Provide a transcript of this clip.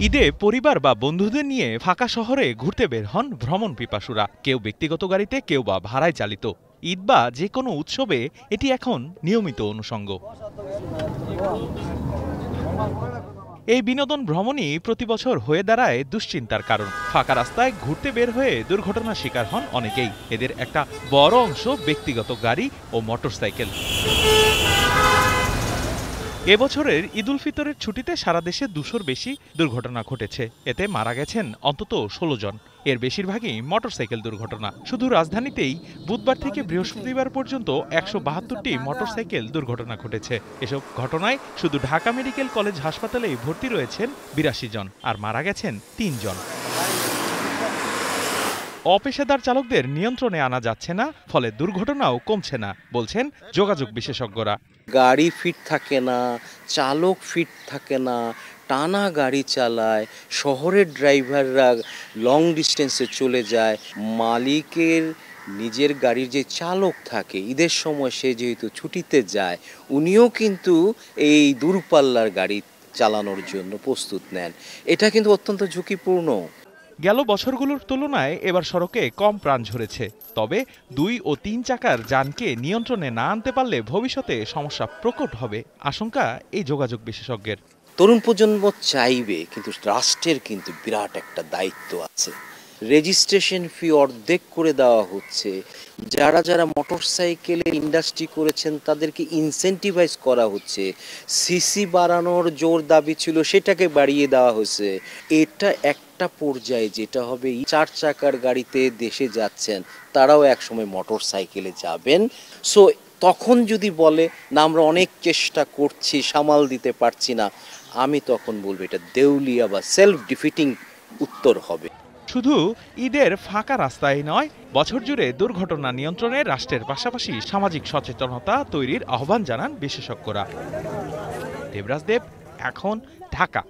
ঈদে পরিবার বা বন্ধুদের নিয়ে ফাঁকা শহরে ঘুরতে বের হন ভ্রমণ পিপাসুরা। কেউ ব্যক্তিগত গাড়িতে, কেউ বা ভাড়ায় চালিত। ঈদ বা যে কোনো উৎসবে এটি এখন নিয়মিত অনুষঙ্গ। এই বিনোদন ভ্রমণই প্রতি বছর হয়ে দাঁড়ায় দুশ্চিন্তার কারণ। ফাঁকা রাস্তায় ঘুরতে বের হয়ে দুর্ঘটনার শিকার হন অনেকেই। এদের একটা বড় অংশ ব্যক্তিগত গাড়ি ও মোটরসাইকেল। এবছরের ঈদ উল ফিতরের ছুটিতে সারা দেশে ২০০-র বেশি দুর্ঘটনা ঘটেছে। এতে মারা গেছেন অন্তত ১৬ জন। এর বেশিরভাগই মোটরসাইকেল দুর্ঘটনা। শুধু রাজধানীতেই বুধবার থেকে বৃহস্পতিবার পর্যন্ত ১৭২টি মোটরসাইকেল দুর্ঘটনা ঘটেছে। এসব ঘটনায় শুধু ঢাকা মেডিকেল কলেজ হাসপাতালেই ভর্তি রয়েছেন ৮২ জন, আর মারা গেছেন ৩ জন। অপেশাদার চালকদের নিয়ন্ত্রণে আনা যাচ্ছে না, ফলে দুর্ঘটনাও কমছে না, বলছেন যোগাযোগ বিশেষজ্ঞরা। গাড়ি ফিট থাকে না, চালক ফিট থাকে না, টানা গাড়ি চালায়, শহরের ড্রাইভাররা লং ডিস্টেন্সে চলে যায়, মালিকের নিজের গাড়ির যে চালক থাকে ঈদের সময় সে যেহেতু ছুটিতে যায়, উনিও কিন্তু এই দূরপাল্লার গাড়ি চালানোর জন্য প্রস্তুত নেন। এটা কিন্তু অত্যন্ত ঝুঁকিপূর্ণ। গেল বছরগুলোর তুলনায় এবার সড়কে কম প্রাণ ঝরেছে। তবে ২ ও ৩ চাকার যানকে নিয়ন্ত্রণে না আনতে পারলে ভবিষ্যতে সমস্যা প্রকট হবে আশঙ্কা এই যোগাযোগ বিশেষজ্ঞের। তরুণ প্রজন্ম চাইবে, কিন্তু রাষ্ট্রের কিন্তু বিরাট একটা দায়িত্ব আছে। রেজিস্ট্রেশন ফি অর্ধেক করে দেওয়া হচ্ছে। যারা যারা মোটরসাইকেলে ইন্ডাস্ট্রি করেছেন তাদেরকে ইনসেন্টিভাইজ করা হচ্ছে। সিসি বাড়ানোর জোর দাবি ছিল, সেটাকে বাড়িয়ে দেওয়া হয়েছে। এটা একটা পর্যায়ে যেটা হবে, ৪ চাকার গাড়িতে দেশে যাচ্ছেন তারাও একসময় মোটরসাইকেলে যাবেন। সো তখন যদি বলে না আমরা অনেক চেষ্টা করছি, সামাল দিতে পারছি না, আমি তখন বলবো এটা দেউলিয়া বা সেলফ ডিফিটিং উত্তর হবে। শুধু ঈদের ফাঁকা রাস্তায় নয়, বছর জুড়ে দুর্ঘটনা নিয়ন্ত্রণে রাষ্ট্রের পাশাপাশি সামাজিক সচেতনতা তৈরির আহ্বান জানান বিশেষজ্ঞরা। দেবরাজ দেব, এখন, ঢাকা।